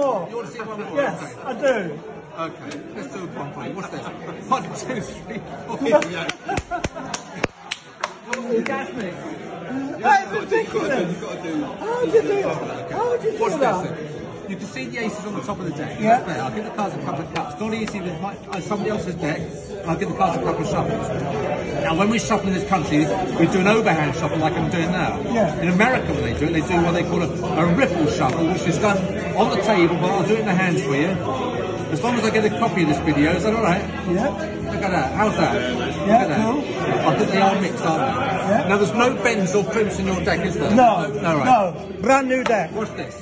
more. You want to see one more? Yes, Okay. I do. Okay, let's do one for you. What's this? 1, 2, 3, 4. You got me. That's ridiculous. How would you do that? How would you do that? You can see the aces on the top of the deck. Yeah. There, I'll give the cards a couple of cuts. It's not easy with somebody else's deck. I'll give the cards a couple of shuffles. Now, when we shuffle in this country, we do an overhand shuffle like I'm doing now. Yeah. In America, when they do what they call a riffle shuffle, which is done on the table, but I'll do it in the hands for you. As long as I get a copy of this video, is that all right? Yeah. Look at that. How's that? Yeah, cool. I think they are mixed, aren't they? Yeah. Now, there's no bends or crimps in your deck, is there? No. No, right. No. Brand new deck. Watch this.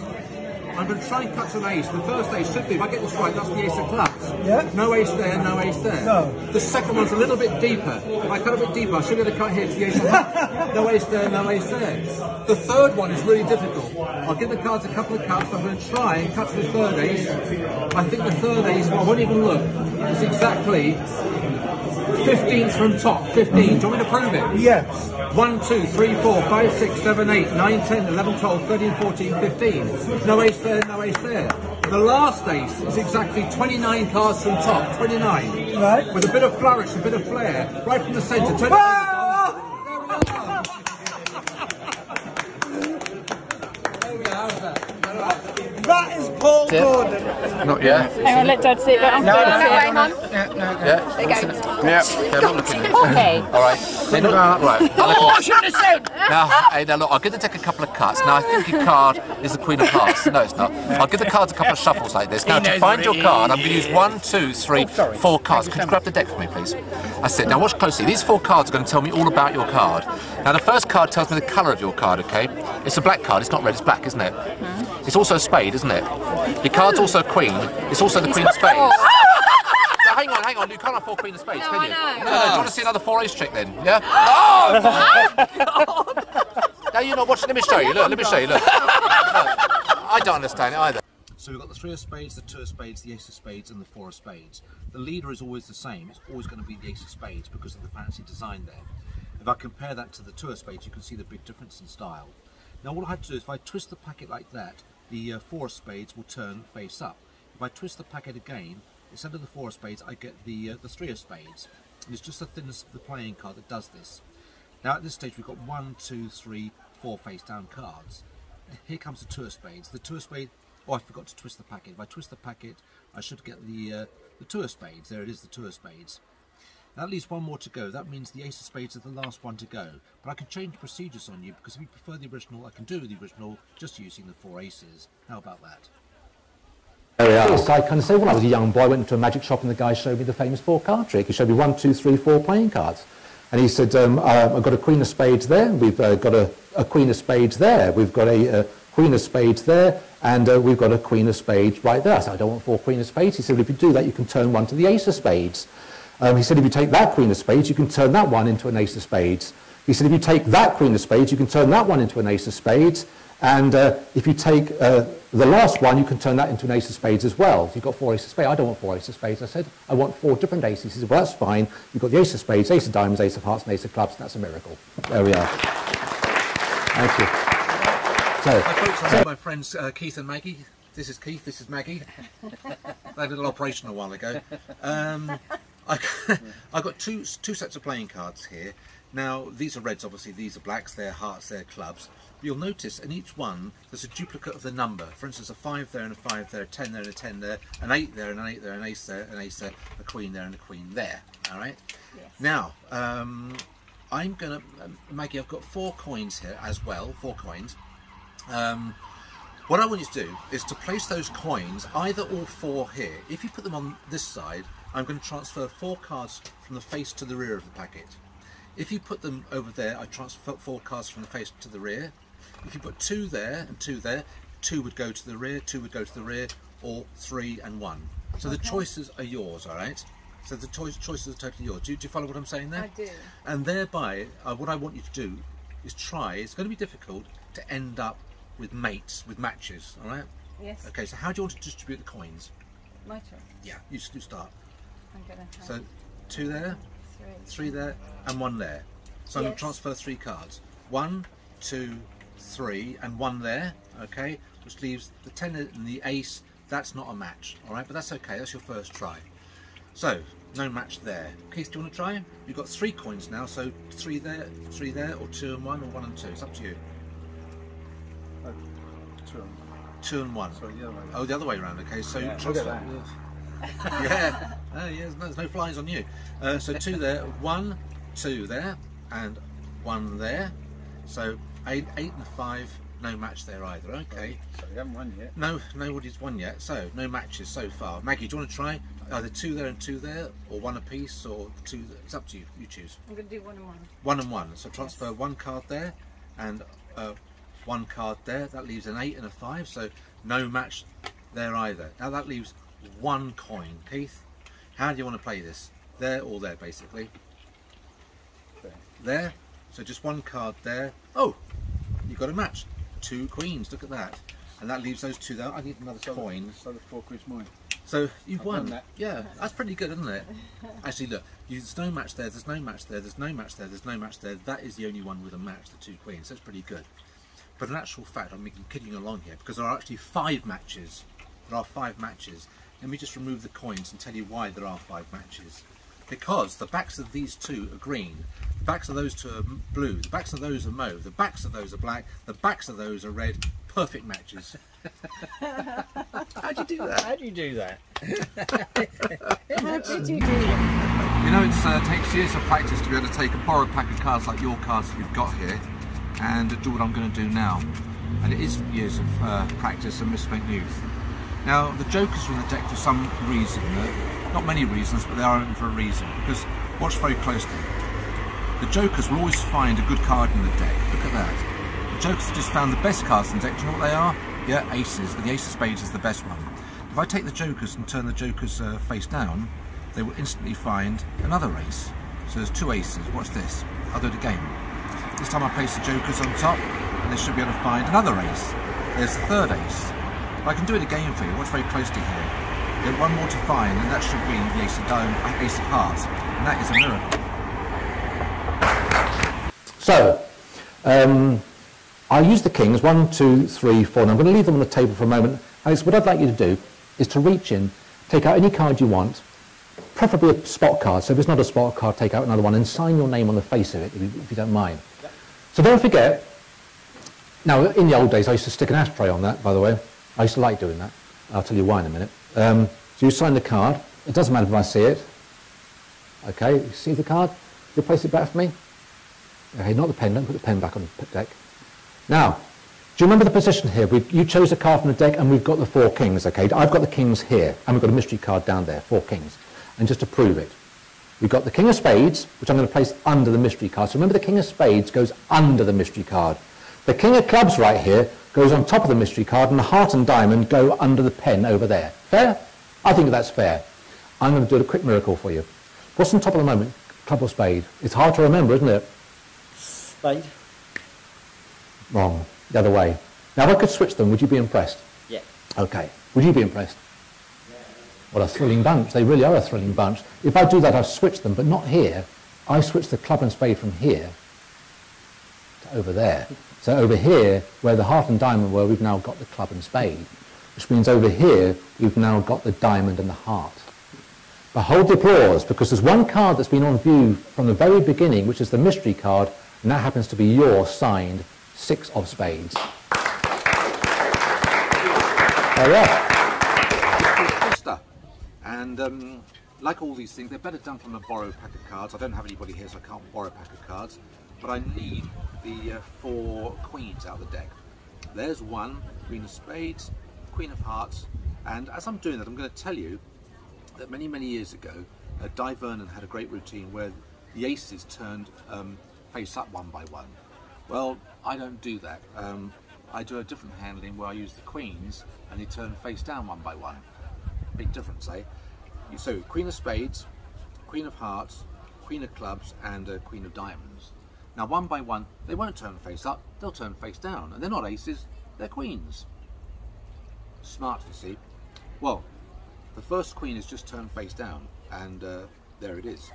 I'm going to try and cut an ace. The first ace should be, if I get this right, that's the ace of clubs. Yeah. No ace there, no ace there. No. The second one's a little bit deeper. If I cut a bit deeper, I should be able to cut here to the ace of hearts. No ace there, no ace there. The third one is really difficult. I'll give the cards a couple of cuts. I'm going to try and cut to the third ace. I think the third ace, well, I won't even look. It's exactly 15th from top. 15. Do you want me to prove it? Yes. 1, 2, 3, 4, 5, 6, 7, 8, 9, 10, 11, 12, 13, 14, 15. No ace there, no ace there. The last ace is exactly 29 cards from top. 29. Right. With a bit of flourish, a bit of flair. Right from the centre. Turn it there we are. How's that? That is Paul Gordon. Not yet. Hang on, let Dad see it. No, hang on. Yeah. There you go. Yeah. I'm not looking at it. Okay. All right. Hey, look, right. Oh, I shouldn't have said. Now, hey, now look, I'll give the deck a couple of cuts. Now, I think your card is the Queen of Hearts. No, it's not. I'll give the cards a couple of shuffles like this. Now, to find your card, I'm going to use 1, 2, 3, 4 cards. Could you grab the deck for me, please? That's it. Now, watch closely. These 4 cards are going to tell me all about your card. Now, the first card tells me the colour of your card, okay? It's a black card. It's not red, it's black, isn't it? It's also a spade, isn't it? Your card's also a queen. It's also the Queen of Spades. Now, hang on. You can't have 4 Queen of Spades, can you? I know. No. Do you want to see another 4 ace trick then? Yeah? Oh, God! Now you're not watching. Let me show you. Look, let me show you. Look. I don't understand it either. So we've got the 3 of spades, the 2 of spades, the ace of spades, and the 4 of spades. The leader is always the same. It's always going to be the ace of spades because of the fancy design there. If I compare that to the 2 of spades, you can see the big difference in style. Now all I have to do is if I twist the packet like that, the 4 of spades will turn face up. If I twist the packet again, instead of the 4 of spades, I get the 3 of spades. And it's just the thinness of the playing card that does this. Now at this stage we've got 1, 2, 3, 4 face down cards. Here comes the 2 of spades. The 2 of spades, oh, I forgot to twist the packet. If I twist the packet, I should get the 2 of spades. There it is, the 2 of spades. That leaves one more to go. That means the ace of spades is the last one to go. But I can change procedures on you because if you prefer the original, I can do the original just using the 4 aces. How about that? There we are. So I kind of say, when I was a young boy, I went into a magic shop and the guy showed me the famous 4 card trick. He showed me 1, 2, 3, 4 playing cards. And he said, I've got a Queen of Spades there, we've got a Queen of Spades there, we've got a Queen of Spades there, and we've got a Queen of Spades right there. I said, I don't want 4 Queen of Spades. He said, well, if you do that, you can turn one to the Ace of Spades. He said, if you take that Queen of Spades, you can turn that one into an Ace of Spades. He said, if you take that Queen of Spades, you can turn that one into an Ace of Spades. And if you take the last one, you can turn that into an Ace of Spades as well. If you've got 4 Aces of Spades, I don't want 4 Aces of Spades. I said, I want 4 different aces. He said, well, that's fine. You've got the Ace of Spades, Ace of Diamonds, Ace of Hearts, and Ace of Clubs. That's a miracle. There we are. Thank you. So, my friends Keith and Maggie. This is Keith, this is Maggie. They had a little operation a while ago. I've got two sets of playing cards here. Now, these are reds, obviously. These are blacks, they're hearts, they're clubs. You'll notice in each one there's a duplicate of the number. For instance, a 5 there and a 5 there, a 10 there and a 10 there, an 8 there and an 8 there, an ace there, an ace there, a queen there and a queen there. All right? Yes. Now, I'm going to... Maggie, I've got 4 coins here as well, 4 coins. What I want you to do is to place those coins, either all 4 here. If you put them on this side, I'm going to transfer 4 cards from the face to the rear of the packet. If you put them over there, I transfer 4 cards from the face to the rear. If you put 2 there and 2 there, 2 would go to the rear, 2 would go to the rear, or 3 and 1. So the choices are yours, all right? So the choices are totally yours. Do you follow what I'm saying there? I do. And thereby, what I want you to do is try, it's going to be difficult, to end up with mates, with matches, all right? Yes. Okay, so how do you want to distribute the coins? My turn. Yeah, you start. I'm going to So 2 there, 3 there, and 1 there. So I'm going to transfer 3 cards. 1, 2, 3, and 1 there, okay? Which leaves the 10 and the ace, That's not a match, all right? But that's okay, that's your first try. So, no match there. Keith, do you want to try? You've got 3 coins now, so 3 there, or 2 and 1, or 1 and 2. It's up to you. 2 and 1. Sorry, the other way around. Oh, the other way around, okay. So, Yeah, transfer. look at that. Yeah. Oh, yeah, there's no flies on you. So 2 there, 1, 2 there, and 1 there. So 8 and 5, no match there either. Okay. So you haven't won yet. No, nobody's won yet. So no matches so far. Maggie, do you want to try? Either 2 there and 2 there, or 1 apiece, or 2. It's up to you. You choose. I'm going to do 1 and 1. 1 and 1. So transfer 1 card there, and 1 card there. That leaves an 8 and a 5. So no match there either. Now that leaves 1 coin. Keith, how do you want to play this? There or there, basically. There. So just 1 card there. Oh, you've got a match. 2 queens. Look at that. And that leaves those 2 there. I need another coin. So the 4 quid's mine. So you've I've won. done that. Yeah, that's pretty good, isn't it? Actually, look, there's no match there, there's no match there, there's no match there, there's no match there. That is the only one with a match, the 2 queens. So that's pretty good. But in actual fact, I'm kidding along here because there are actually 5 matches. There are 5 matches. Let me just remove the coins and tell you why there are 5 matches. Because the backs of these 2 are green, the backs of those 2 are blue, the backs of those are mauve, the backs of those are black, the backs of those are red. Perfect matches. How'd you do that? How do you do that? How did you do it? You know, it takes years of practice to be able to take a borrowed pack of cards like your cards that you've got here and do what I'm going to do now. And it is years of practice and misspent youth. Now, the jokers are in the deck for some reason. Not many reasons, but they are in for a reason. Because, watch very closely. The jokers will always find a good card in the deck. Look at that. The jokers have just found the best cards in the deck. Do you know what they are? Yeah, aces. And the ace of spades is the best one. If I take the jokers and turn the jokers face down, they will instantly find another ace. So there's 2 aces. Watch this. I'll do it again. This time I place the jokers on top, and they should be able to find another ace. There's the 3rd ace. If I can do it again for you, watch very closely here. Get 1 more to find, and that should be the ace of diamonds, ace of hearts, and that is a miracle. So, I'll use the kings, 1, 2, 3, 4, and I'm going to leave them on the table for a moment. Alex, what I'd like you to do is to reach in, take out any card you want, preferably a spot card. So if it's not a spot card, take out another one and sign your name on the face of it, if you don't mind. Yep. So don't forget, now in the old days I used to stick an ashtray on that, by the way. I used to like doing that. I'll tell you why in a minute. So you sign the card. It doesn't matter if I see it. Okay, you see the card? You'll place it back for me? Okay, not the pen. Don't put the pen back on the deck. Now, do you remember the position here? You chose a card from the deck and we've got the 4 kings, okay? I've got the kings here and we've got a mystery card down there, 4 kings. And just to prove it, we've got the king of spades, which I'm going to place under the mystery card. So remember the king of spades goes under the mystery card. The king of clubs right here goes on top of the mystery card and the heart and diamond go under the pen over there. Fair? I think that's fair. I'm going to do a quick miracle for you. What's on top at the moment? Club or spade? It's hard to remember, isn't it? Spade. Wrong. The other way. Now if I could switch them, would you be impressed? Yeah. Okay. Would you be impressed? Yeah. What a thrilling bunch. They really are a thrilling bunch. If I do that, I've switched them, but not here. I switched the club and spade from here to over there. So over here, where the heart and diamond were, we've now got the club and spade. Which means over here, we've now got the diamond and the heart. But hold the applause, because there's one card that's been on view from the very beginning, which is the mystery card, and that happens to be your signed 6 of spades. There we are. And like all these things, they're better done from a borrowed pack of cards. I don't have anybody here, so I can't borrow a pack of cards. But I need the 4 queens out of the deck. There's 1, queen of spades, queen of hearts, and as I'm doing that, I'm going to tell you that many, many years ago, Di Vernon had a great routine where the aces turned face up 1 by 1. Well, I don't do that. I do a different handling where I use the queens and they turn face down 1 by 1. Big difference, eh? So, queen of spades, queen of hearts, queen of clubs, and queen of diamonds. Now, 1 by 1, they won't turn face up, they'll turn face down. And they're not aces, they're queens. Smart, you see. Well, the first queen is just turned face down, and there it is.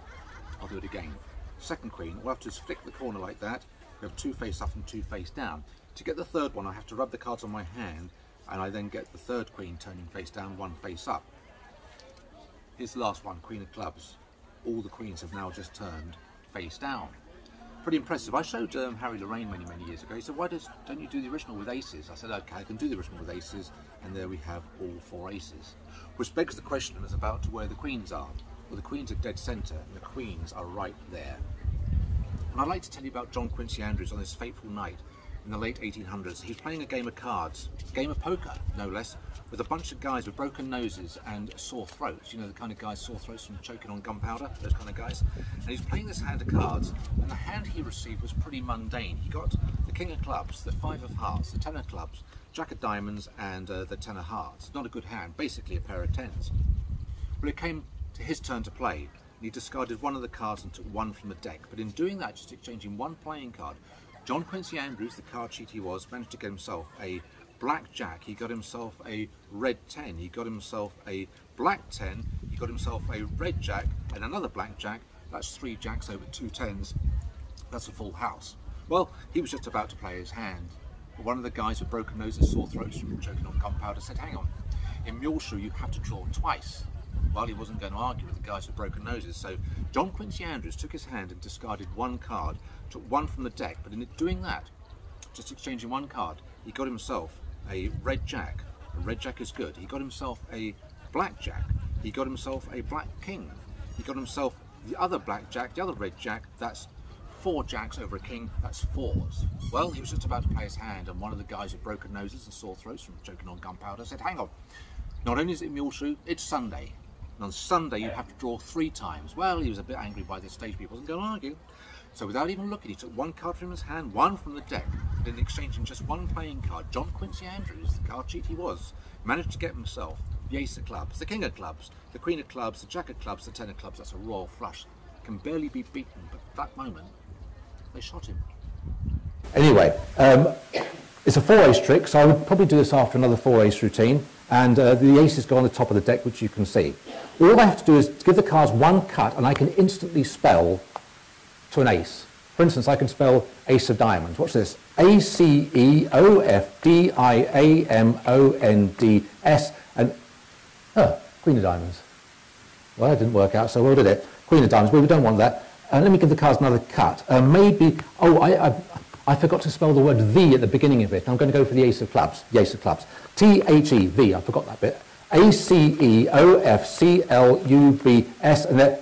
I'll do it again. Second queen, we'll have to just flick the corner like that. We have 2 face up and 2 face down. To get the third one, I have to rub the cards on my hand and I then get the third queen turning face down, one face up. Here's the last one, queen of clubs. All the queens have now just turned face down. Pretty impressive. I showed Harry Lorraine many years ago. He said, why don't you do the original with aces? I said, okay, I can do the original with aces, and there we have all 4 aces. Which begs the question as about to where the queens are. Well, the queens are dead centre, and the queens are right there. And I'd like to tell you about John Quincy Andrews on this fateful night in the late 1800s. He was playing a game of cards, a game of poker, no less, with a bunch of guys with broken noses and sore throats. You know, the kind of guys, sore throats from choking on gunpowder, those kind of guys. And he's playing this hand of cards, and the hand he received was pretty mundane. He got the king of clubs, the 5 of hearts, the 10 of clubs, jack of diamonds, and the 10 of hearts. Not a good hand, basically a pair of 10s. Well, it came to his turn to play, and he discarded one of the cards and took one from the deck. But in doing that, just exchanging one playing card, John Quincy Andrews, the card cheat he was, managed to get himself a black jack, he got himself a red 10, he got himself a black 10, he got himself a red jack and another black jack. That's 3 jacks over 2 10s. That's a full house. Well, he was just about to play his hand, but one of the guys with broken noses, sore throats from choking on gunpowder said, hang on, in Muleshoe you have to draw twice. Well, he wasn't going to argue with the guys with broken noses, so John Quincy Andrews took his hand and discarded one card, took one from the deck, but in doing that, just exchanging one card, he got himself a red jack. A red jack is good. He got himself a black jack. He got himself a black king. He got himself the other black jack, the other red jack. That's 4 jacks over a king, that's 4s. Well, he was just about to play his hand, and one of the guys with broken noses and sore throats from choking on gunpowder said, hang on, not only is it Muleshoe, it's Sunday. And on Sunday you have to draw 3 times. Well, he was a bit angry by this stage, but he wasn't going to argue. So without even looking, he took one card from his hand, one from the deck, and in exchanging just one playing card, John Quincy Andrews, the card cheat he was, managed to get himself the ace of clubs, the king of clubs, the queen of clubs, the jack of clubs, the 10 of clubs. That's a royal flush. Can barely be beaten, but at that moment, they shot him. Anyway, it's a 4-ace trick, so I would probably do this after another 4-ace routine, and the aces go on the top of the deck, which you can see. All I have to do is give the cards one cut, and I can instantly spell to an ace. For instance, I can spell ace of diamonds. Watch this. A-C-E-O-F-D-I-A-M-O-N-D-S, and queen of diamonds. Well, that didn't work out so well, did it? Queen of diamonds. Well, we don't want that. Let me give the cards another cut. Maybe, I forgot to spell the word V at the beginning of it. I'm going to go for the ace of clubs. The ace of clubs. T-H-E-V. I forgot that bit. A-C-E-O-F-C-L-U-B-S, and then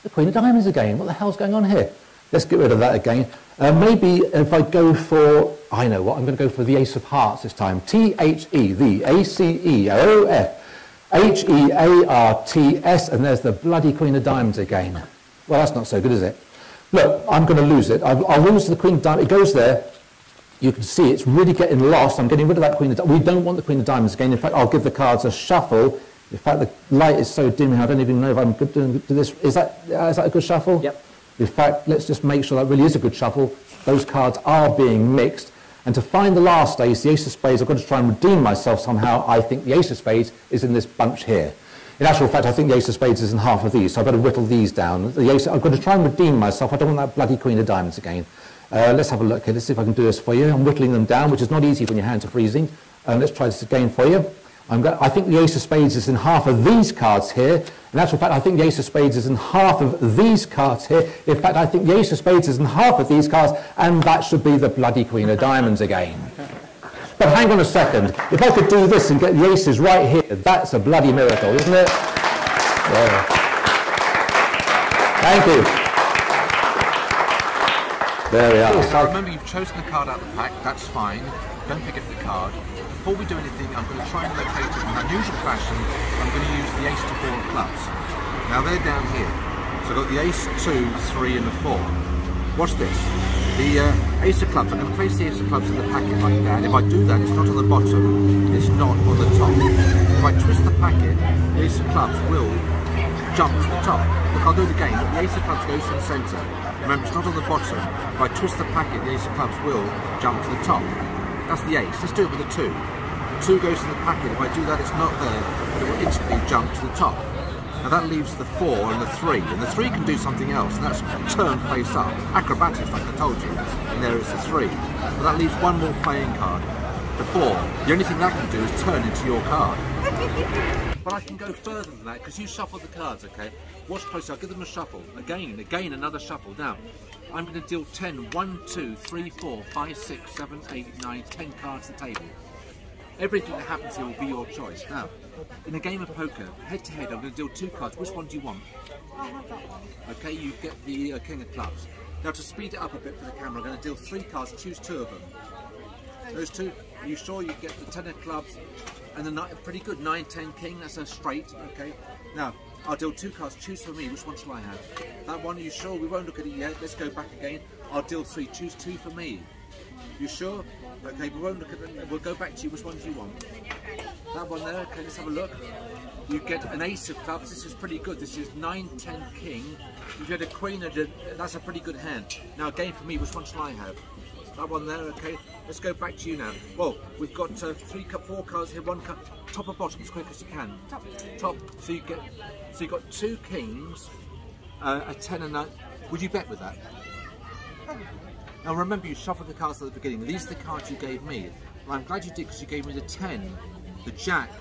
the queen of diamonds again. What the hell's going on here? Let's get rid of that again. Maybe if I go for, I know what, I'm going to go for the ace of hearts this time. T-H-E-V-A-C-E-O-F-H-E-A-R-T-S, and there's the bloody queen of diamonds again. Well, that's not so good, is it? Look, I'm going to lose it. I'll lose the queen of diamonds. It goes there. You can see it's really getting lost. I'm getting rid of that queen of diamonds. We don't want the queen of diamonds again. In fact, I'll give the cards a shuffle. In fact, the light is so dim here, I don't even know if I'm good to do this. Is that a good shuffle? Yep. In fact, let's just make sure that really is a good shuffle. Those cards are being mixed. And to find the last ace, the ace of spades, I've got to try and redeem myself somehow. I think the ace of spades is in this bunch here. In actual fact, I think the ace of spades is in half of these, so I've got to whittle these down. The ace, I've got to try and redeem myself. I don't want that bloody queen of diamonds again. Let's have a look here. Let's see if I can do this for you. I'm whittling them down, which is not easy when your hands are freezing. Let's try this again for you. I think the ace of spades is in half of these cards here. In actual fact, I think the ace of spades is in half of these cards here. In fact, I think the ace of spades is in half of these cards, and that should be the bloody queen of diamonds again. But hang on a second. If I could do this and get the aces right here, that's a bloody miracle, isn't it? Yeah. Thank you. There we are. So remember, you've chosen the card out of the pack. That's fine. Don't forget the card. Before we do anything, I'm going to try and locate it in an unusual fashion. I'm going to use the ace to 4 of clubs. Now they're down here. So I've got the ace, 2, 3 and the 4. Watch this. The ace of clubs, I'm going to place the ace of clubs in the packet like that. If I do that, it's not on the bottom, it's not on the top. If I twist the packet, the ace of clubs will jump to the top. Look, I'll do it again. The ace of clubs goes to the centre. Remember, it's not on the bottom. If I twist the packet, the ace of clubs will jump to the top. That's the ace. Let's do it with the 2. The 2 goes to the packet. If I do that, it's not there, but it will instantly jump to the top. Now that leaves the 4 and the 3, and the 3 can do something else, and that's turn face up. Acrobatics, like I told you. And there is the 3. But that leaves one more playing card. the 4. The only thing that can do is turn into your card. But I can go further than that because you shuffle the cards, okay? Watch closely, I'll give them a shuffle. Again, another shuffle. Now, I'm going to deal 10, 1, 2, 3, 4, 5, 6, 7, 8, 9, 10 cards at the table. Everything that happens here will be your choice. Now, in a game of poker, head to head, I'm going to deal 2 cards. Which one do you want? I'll have that one. Okay, you get the King of Clubs. Now, to speed it up a bit for the camera, I'm going to deal 3 cards, choose 2 of them. Those 2, are you sure you get the 10 of Clubs and the pretty good 9, 10 King? That's a straight, okay? Now, I'll deal 2 cards, choose for me, which one shall I have? That one, are you sure? We won't look at it yet, let's go back again. I'll deal 3, choose 2 for me. You sure? Okay, we won't look at them, we'll go back to you, which one do you want? That one there, okay, let's have a look. You get an Ace of Clubs, this is pretty good, this is 9, 10 King. If you had a Queen, that's a pretty good hand. Now again for me, which one shall I have? That one there, okay, let's go back to you now. Well, we've got 4 cards here, 1 card, top or bottom, as quick as you can. Top. Top, so you've got 2 Kings, a 10 and a... Would you bet with that? Now remember, you shuffled the cards at the beginning. These are the cards you gave me. Well, I'm glad you did because you gave me the 10, the Jack,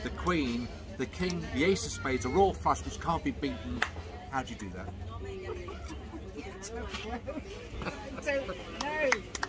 the Queen, the King, the Ace of Spades, a royal flush which can't be beaten. How'd you do that? I don't know.